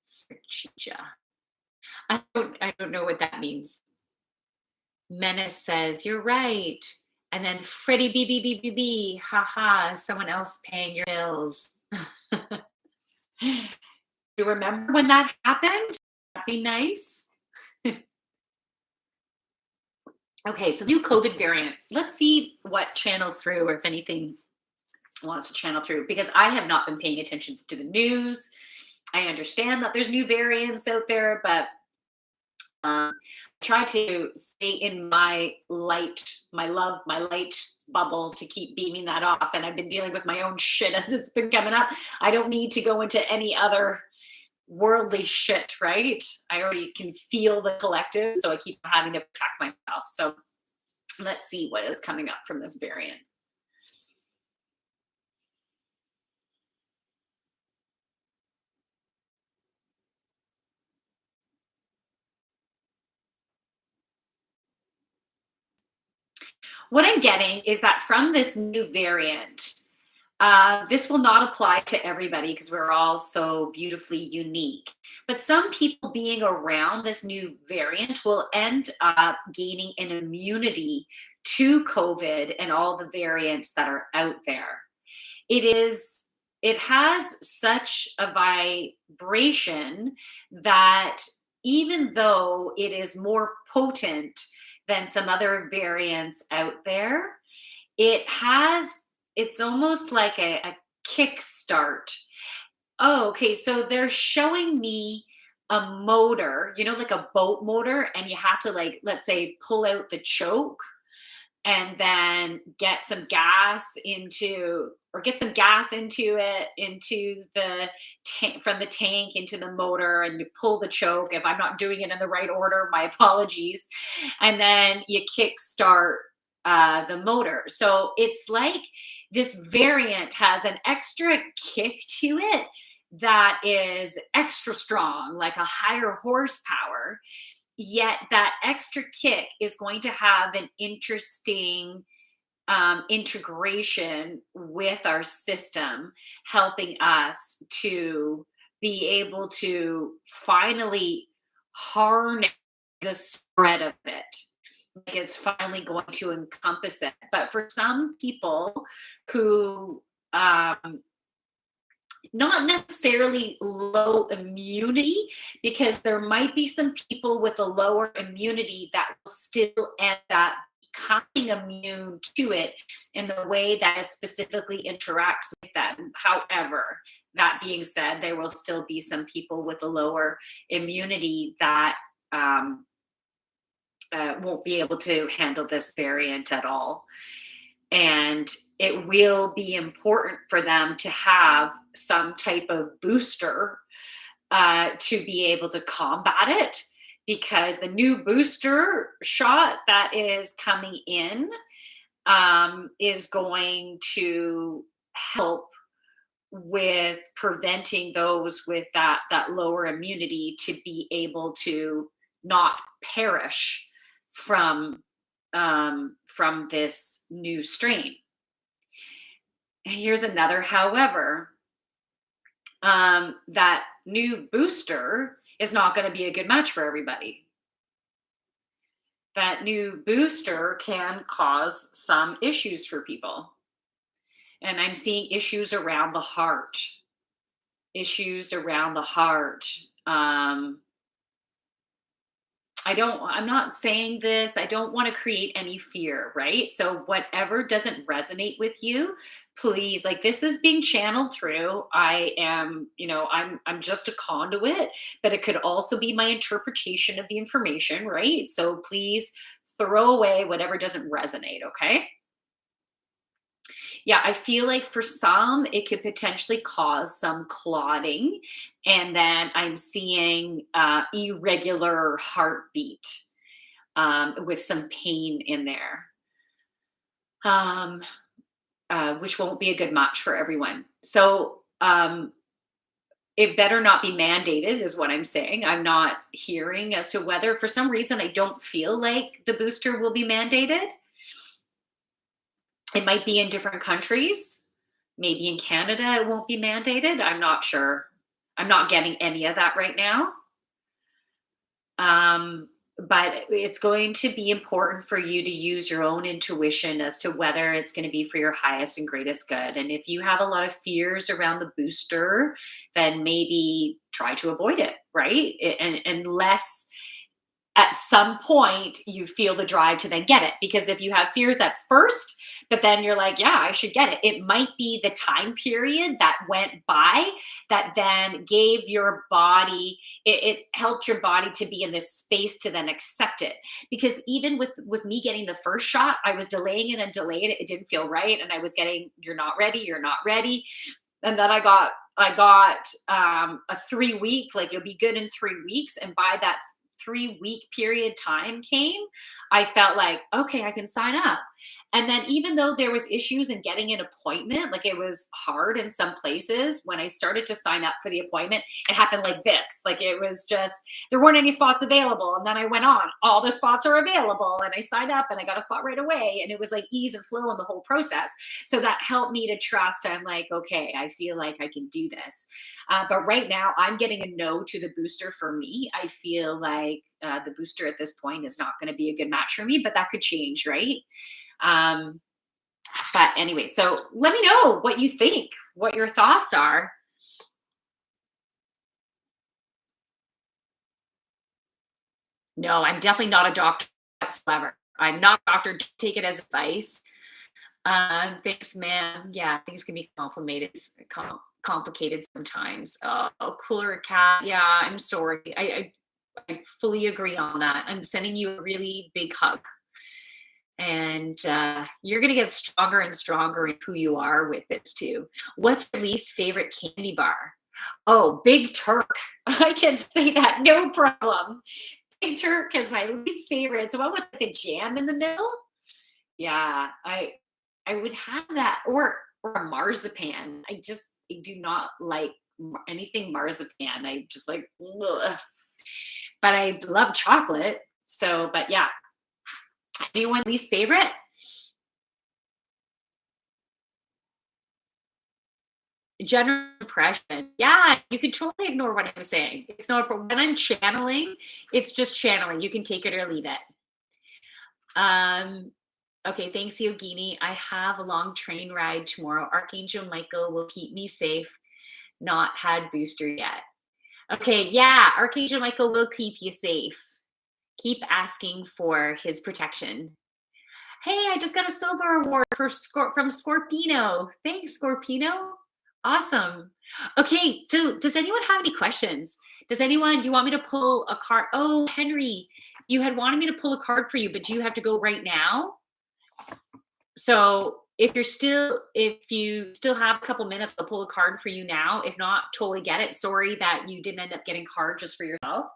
Sarchicha. I don't know what that means. Menace says, "You're right." And then Freddie B B B B B, haha, someone else paying your bills. Do you remember when that happened? That'd be nice. Okay, so new COVID variant. Let's see what channels through or if anything wants to channel through because I have not been paying attention to the news. I understand that there's new variants out there, but I try to stay in my light, my love, my light bubble to keep beaming that off. And I've been dealing with my own shit as it's been coming up. I don't need to go into any other worldly shit, right? I already can feel the collective, so I keep having to protect myself. So let's see what is coming up from this variant. What I'm getting is that from this new variant, this will not apply to everybody because we're all so beautifully unique. But some people being around this new variant will end up gaining an immunity to COVID and all the variants that are out there. It has such a vibration that even though it is more potent than some other variants out there, it's almost like a kickstart. Oh, okay. So they're showing me a motor, like a boat motor, and you have to, like, let's say, pull out the choke and then get some gas into or get some gas into it into the tank from the tank into the motor, and you pull the choke. If I'm not doing it in the right order, my apologies. And then you kick start the motor. So it's like this variant has an extra kick to it that is extra strong, like a higher horsepower, yet that extra kick is going to have an interesting integration with our system, helping us to be able to finally harness the spread of it. Like it's finally going to encompass it. But for some people who not necessarily low immunity, because there might be some people with a lower immunity that will still end up becoming immune to it in the way that it specifically interacts with them. However, that being said, there will still be some people with a lower immunity that won't be able to handle this variant at all. And it will be important for them to have some type of booster to be able to combat it, because the new booster shot that is coming in is going to help with preventing those with that lower immunity to be able to not perish from this new strain. Here's another however. That new booster is not going to be a good match for everybody. That new booster can cause some issues for people. And I'm seeing issues around the heart. Issues around the heart. I'm not saying this, I don't want to create any fear, right? So whatever doesn't resonate with you, please, like, this is being channeled through. I am, I'm just a conduit, but it could also be my interpretation of the information, right? So please throw away whatever doesn't resonate, okay? Yeah, I feel like for some, it could potentially cause some clotting. And then I'm seeing irregular heartbeat with some pain in there, um, which won't be a good match for everyone. So it better not be mandated, is what I'm saying. I'm not hearing as to whether, for some reason, I don't feel like the booster will be mandated. It might be in different countries. Maybe in Canada it won't be mandated. I'm not sure. I'm not getting any of that right now. But it's going to be important for you to use your own intuition as to whether it's going to be for your highest and greatest good. And if you have a lot of fears around the booster, then maybe try to avoid it, right? And unless at some point you feel the drive to then get it. Because if you have fears at first, but then you're like, yeah, I should get it. It might be the time period that went by that then gave your body, it helped your body to be in this space to then accept it. Because even with me getting the first shot, I was delaying it and delayed it. It didn't feel right. And I was getting, you're not ready, you're not ready. And then I got a 3 week, like, you'll be good in 3 weeks. And by that 3 week period time came, I felt like, okay, I can sign up. And then even though there was issues in getting an appointment, like, it was hard in some places, when I started to sign up for the appointment, it happened like this. Like, it was just, there weren't any spots available. And then I went on, all the spots are available. And I signed up and I got a spot right away. And it was like ease and flow in the whole process. So that helped me to trust. I'm like, okay, I feel like I can do this. But right now, I'm getting a no to the booster for me. I feel like the booster at this point is not going to be a good match for me, but that could change, right? Um, but anyway, so let me know what you think, what your thoughts are. No, I'm definitely not a doctor whatsoever. I'm not a doctor. Take it as advice. Thanks, man. Yeah, things can be complicated sometimes. Oh, cooler cat. Yeah, I'm sorry. I fully agree on that. I'm sending you a really big hug. And you're going to get stronger and stronger in who you are with this too. What's your least favorite candy bar? Oh, Big Turk. I can say that, no problem. Big Turk is my least favorite. It's the one with the jam in the middle. Yeah, I would have that, or a marzipan. I do not like anything marzipan. I just like, ugh. But I love chocolate. So, but yeah, anyone least favorite? General impression. Yeah, you can totally ignore what I'm saying. It's not when I'm channeling, it's just channeling. You can take it or leave it. Um, okay, thanks, Yogini. I have a long train ride tomorrow. Archangel Michael will keep me safe. Not had booster yet. Okay, yeah, Archangel Michael will keep you safe. Keep asking for his protection. Hey, I just got a silver award from Scorpino. Thanks, Scorpino. Awesome. Okay, so does anyone have any questions? Do you want me to pull a card? Oh, Henry, you had wanted me to pull a card for you, but do you have to go right now? So if you still have a couple minutes, I'll pull a card for you now. If not, totally get it. Sorry that you didn't end up getting a card just for yourself.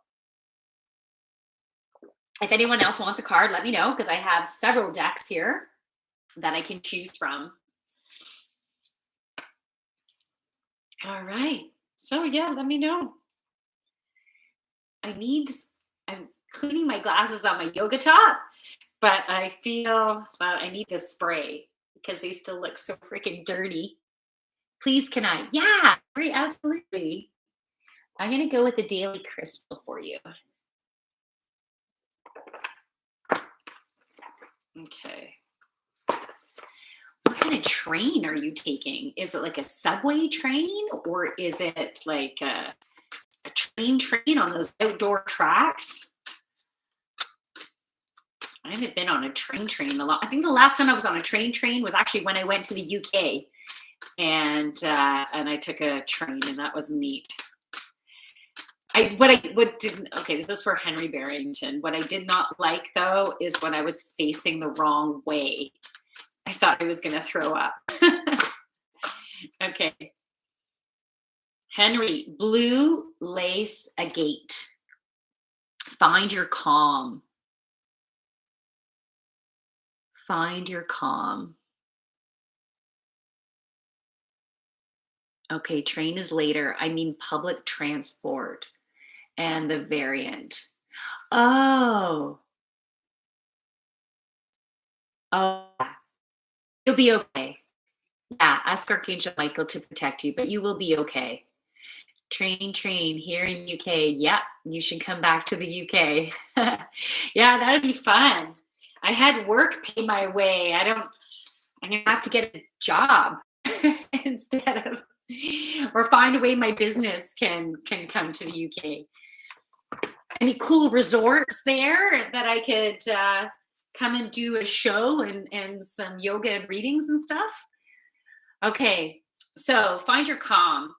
If anyone else wants a card, let me know because I have several decks here that I can choose from. All right. So yeah, let me know. I need I'm cleaning my glasses on my yoga top, but I feel that I need to spray because they still look so freaking dirty. Please can I? Yeah, great, absolutely. I'm gonna go with the daily crystal for you. Okay. What kind of train are you taking? Is it like a subway train or is it like a train on those outdoor tracks? I haven't been on a train in a lot. I think the last time I was on a train was actually when I went to the UK, and I took a train, and that was neat. What didn't okay, this is for Henry Barrington. What I did not like though is when I was facing the wrong way. I thought I was gonna throw up. Okay. Henry, blue lace agate. Find your calm. Find your calm. Okay, train is later. I mean public transport and the variant. Oh, oh, yeah. You'll be okay. Yeah, ask Archangel Michael to protect you, but you will be okay. Train here in UK. Yeah, you should come back to the UK. Yeah, that'd be fun. I had work pay my way. I'm gonna have to get a job instead of or find a way my business can come to the UK. Any cool resorts there that I could come and do a show and some yoga and readings and stuff? Okay, so find your calm.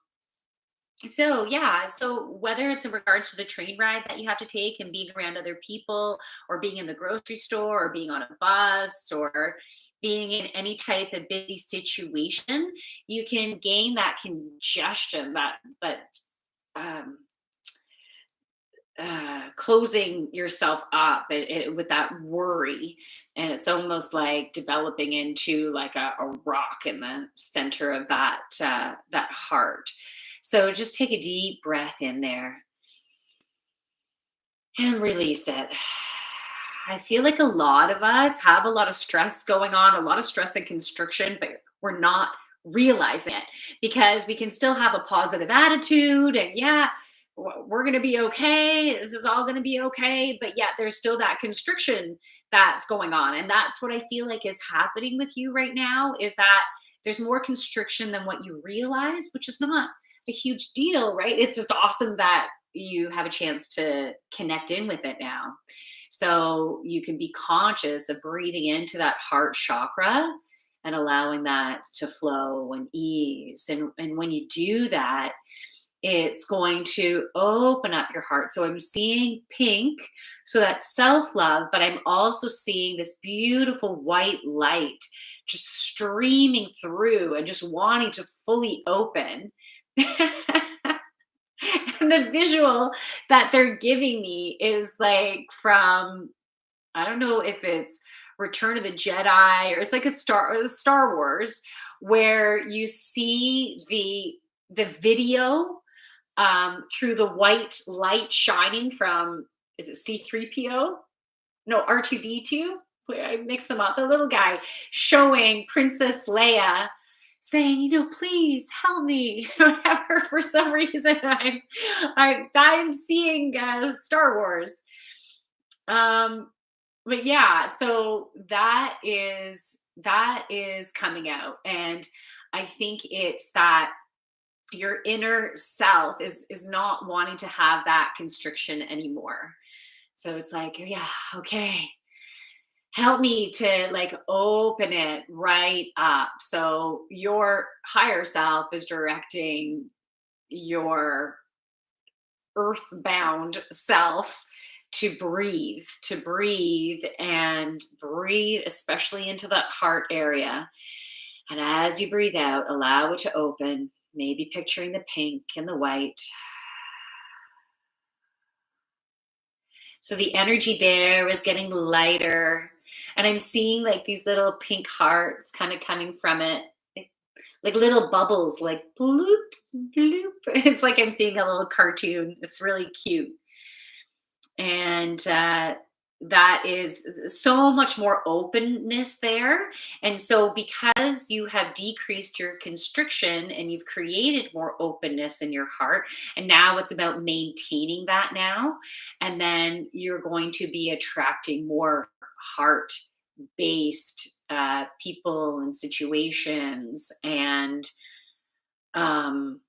So yeah, so whether it's in regards to the train ride that you have to take and being around other people, or being in the grocery store, or being on a bus, or being in any type of busy situation, you can gain that congestion, that um, closing yourself up with that worry, and it's almost like developing into like a rock in the center of that heart. So just take a deep breath in there and release it. I feel like a lot of us have a lot of stress going on, a lot of stress and constriction, but we're not realizing it because we can still have a positive attitude and yeah, we're going to be okay. This is all going to be okay. But yet there's still that constriction that's going on. And that's what I feel like is happening with you right now is that there's more constriction than what you realize, which is not a huge deal, right? It's just awesome that you have a chance to connect in with it now. So you can be conscious of breathing into that heart chakra and allowing that to flow and ease. And when you do that, it's going to open up your heart. So I'm seeing pink, so that's self love, but I'm also seeing this beautiful white light just streaming through and just wanting to fully open. And the visual that they're giving me is like from I don't know if it's Return of the Jedi or it's like a Star Wars where you see the video through the white light shining from is it C3PO? No, R2D2. I mix them up. The little guy showing Princess Leia saying, please help me, whatever. For some reason, I'm seeing Star Wars. Um, but yeah, so that is coming out, and I think it's that your inner self is not wanting to have that constriction anymore. So it's like, yeah, okay, help me to like open it right up. So your higher self is directing your earthbound self to breathe and breathe, especially into that heart area. And as you breathe out, allow it to open, maybe picturing the pink and the white. So the energy there is getting lighter. And I'm seeing like these little pink hearts kind of coming from it, like little bubbles, like bloop, bloop. It's like I'm seeing a little cartoon. It's really cute. And that is so much more openness there. And so, because you have decreased your constriction and you've created more openness in your heart, and now it's about maintaining that now, and then you're going to be attracting more heart based people and situations. And um,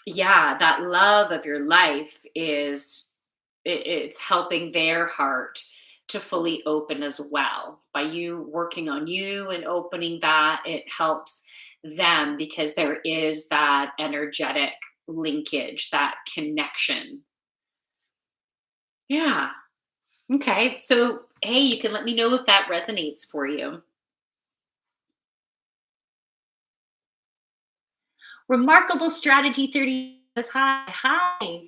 yeah, that love of your life is it's helping their heart to fully open as well. By you working on you and opening that, it helps them because there is that energetic linkage, that connection. Yeah. Okay. So, hey, you can let me know if that resonates for you. Remarkable Strategy 30 says hi. Hi.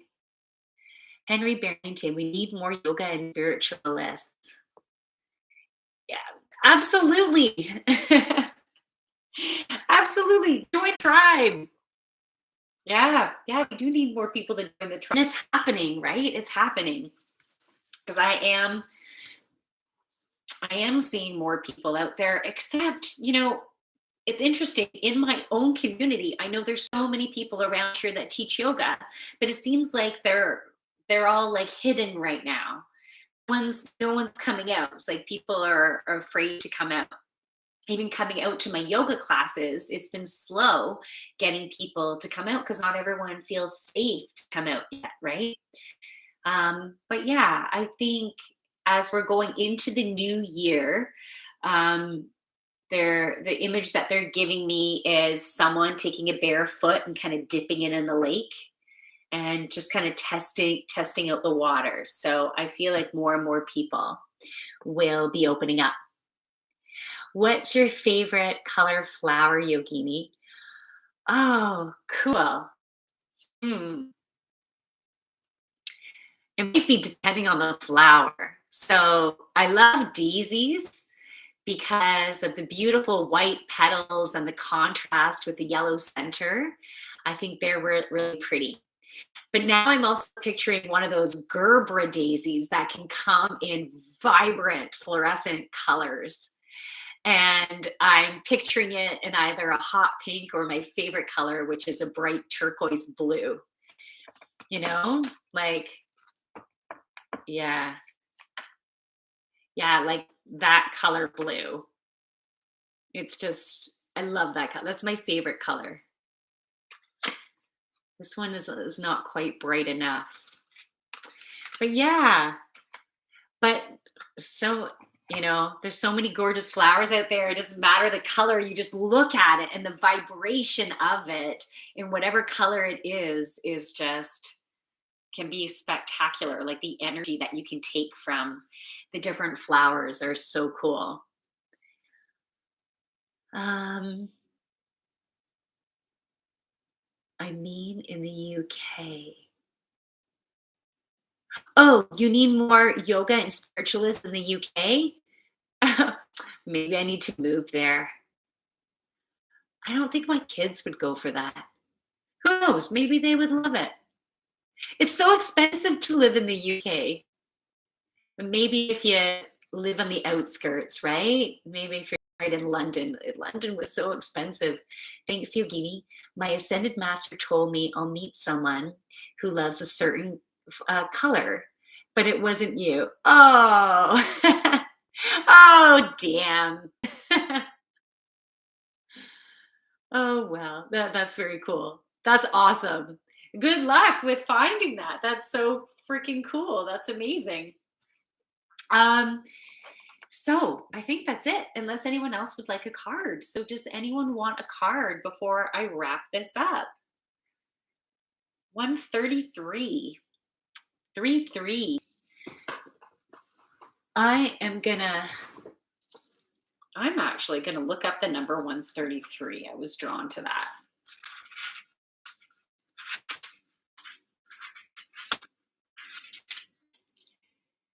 Henry Barrington, we need more yoga and spiritualists. Yeah, absolutely. Absolutely. Join tribe. Yeah, yeah, we do need more people to join the tribe. And it's happening, right? It's happening. Because I am seeing more people out there, except, it's interesting in my own community. I know there's so many people around here that teach yoga, but it seems like they're all like hidden right now. No one's coming out. It's like people are afraid to come out. Even coming out to my yoga classes, it's been slow getting people to come out because not everyone feels safe to come out yet, right? But yeah, I think as we're going into the new year, um, the image that they're giving me is someone taking a bare foot and kind of dipping it in the lake and just kind of testing out the water. So I feel like more and more people will be opening up. What's your favorite color flower, Yogini? Oh, cool. Hmm. It might be depending on the flower. So I love daisies because of the beautiful white petals and the contrast with the yellow center. I think they're really pretty. But now I'm also picturing one of those Gerbera daisies that can come in vibrant fluorescent colors. And I'm picturing it in either a hot pink or my favorite color, which is a bright turquoise blue. You know, like, yeah, yeah, like that color blue. It's just, I love that color. That's my favorite color. This one is not quite bright enough. But yeah, but so, there's so many gorgeous flowers out there. It doesn't matter the color. You just look at it and the vibration of it in whatever color it is just can be spectacular. Like the energy that you can take from the different flowers are so cool. Um, I mean, in the UK. Oh, you need more yoga and spiritualists in the UK? Maybe I need to move there. I don't think my kids would go for that. Who knows? Maybe they would love it. It's so expensive to live in the UK. Maybe if you live on the outskirts, right? Maybe if you're right in London. London was so expensive. Thanks, Yogini. My ascended master told me I'll meet someone who loves a certain color, but it wasn't you. Oh, oh, damn. Oh, well, that's very cool. That's awesome. Good luck with finding that. That's so freaking cool. That's amazing. Um, so I think that's it, unless anyone else would like a card. So does anyone want a card before I wrap this up? 133. 3 3. I am gonna I'm actually gonna look up the number 133. I was drawn to that.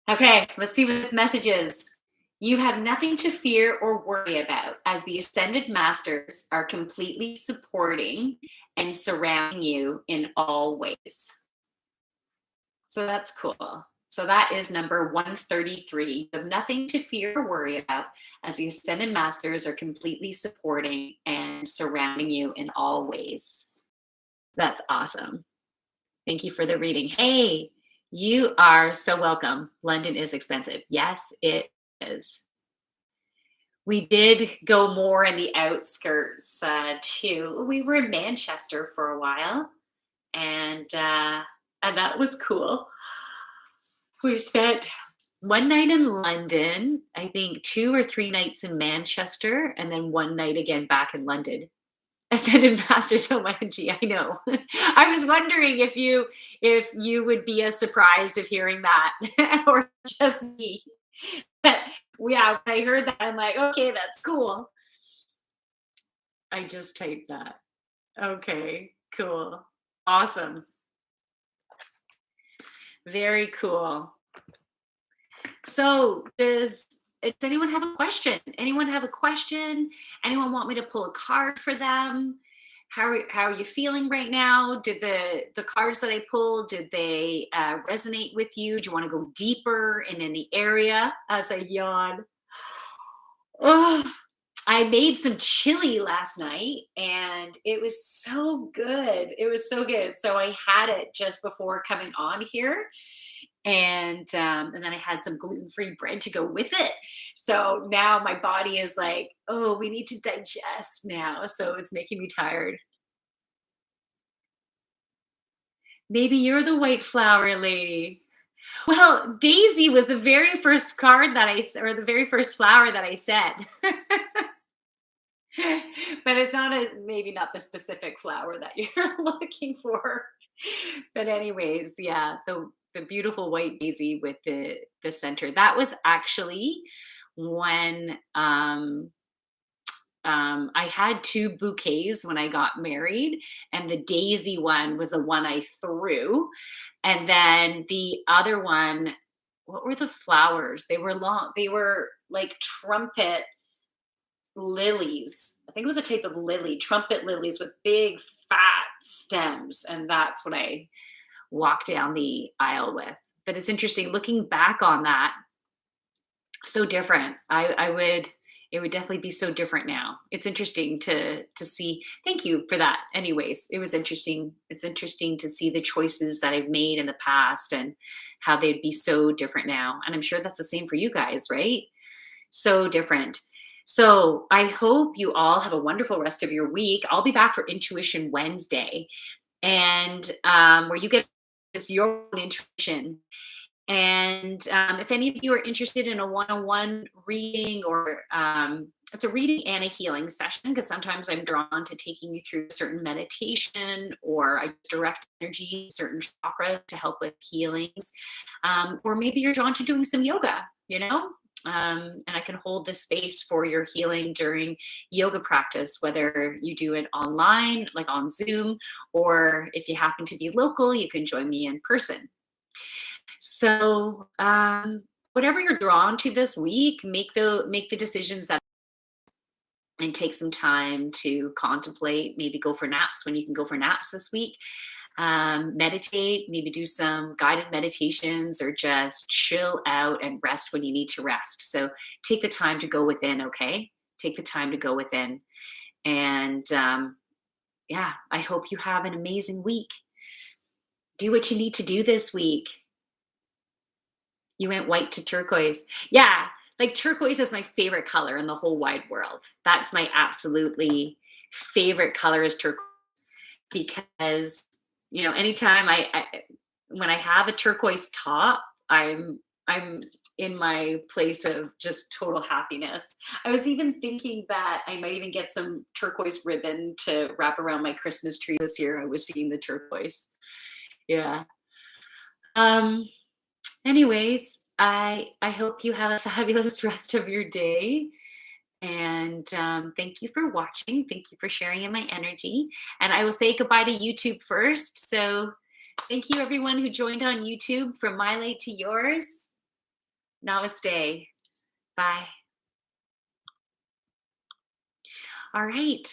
Okay, let's see what this message is. You have nothing to fear or worry about, as the ascended masters are completely supporting and surrounding you in all ways. So that's cool. So that is number 133. You have nothing to fear or worry about, as the ascended masters are completely supporting and surrounding you in all ways. That's awesome. Thank you for the reading. Hey, you are so welcome. London is expensive. Yes, it is. We did go more in the outskirts too. We were in Manchester for a while, and that was cool. We spent one night in London, I think 2 or 3 nights in Manchester, and then one night again back in London. Ascended Masters, OMG, I know. I was wondering if you would be as surprised of hearing that or just me. But yeah, when I heard that, I'm like, okay, that's cool. I just typed that. Okay, cool. Awesome. Very cool. So does anyone have a question? Anyone have a question? Anyone want me to pull a card for them? How are you feeling right now? Did the cards that I pulled, did they resonate with you? Do you want to go deeper in any area as I yawn? Oh, I made some chili last night and it was so good. It was so good. So I had it just before coming on here, and then I had some gluten-free bread to go with it. So now my body is like, "Oh, we need to digest now." So it's making me tired. Maybe you're the white flower lady. Well, Daisy was the very first card that or the very first flower that I said. But it's not maybe not the specific flower that you're looking for. But anyways, yeah, the beautiful white daisy with the center. That was actually when I had two bouquets when I got married, and the daisy one was the one I threw. And then the other one, what were the flowers? They were long, they were like trumpet lilies. I think it was a type of lily, trumpet lilies with big fat stems. And that's what I walked down the aisle with. But it's interesting looking back on that, so different. I would it would definitely be so different now. It's interesting to see. Thank you for that. Anyways, it was interesting. It's interesting to see the choices that I've made in the past and how they'd be so different now. And I'm sure that's the same for you guys, right? So different. So I hope you all have a wonderful rest of your week. I'll be back for Intuition Wednesday, and where you get this your own intuition. And if any of you are interested in a one-on-one reading, or it's a reading and a healing session, because sometimes I'm drawn to taking you through a certain meditation, or I direct energy, certain chakra to help with healings, or maybe you're drawn to doing some yoga, and I can hold this space for your healing during yoga practice, whether you do it online, like on Zoom, or if you happen to be local, you can join me in person. So, whatever you're drawn to this week, make the decisions that, and take some time to contemplate. Maybe go for naps when you can go for naps this week. Meditate, maybe do some guided meditations, or just chill out and rest when you need to rest. So take the time to go within. Okay, take the time to go within, and yeah, I hope you have an amazing week. Do what you need to do this week. You went white to turquoise. Yeah, like turquoise is my favorite color in the whole wide world. That's my absolutely favorite color is turquoise, because anytime when I have a turquoise top, I'm in my place of just total happiness. I was even thinking that I might even get some turquoise ribbon to wrap around my Christmas tree this year. I was seeing the turquoise. Yeah. Um Anyways, I hope you have a fabulous rest of your day. And thank you for watching. Thank you for sharing in my energy. And I will say goodbye to YouTube first. So thank you, everyone who joined on YouTube. From my late to yours. Namaste. Bye. All right.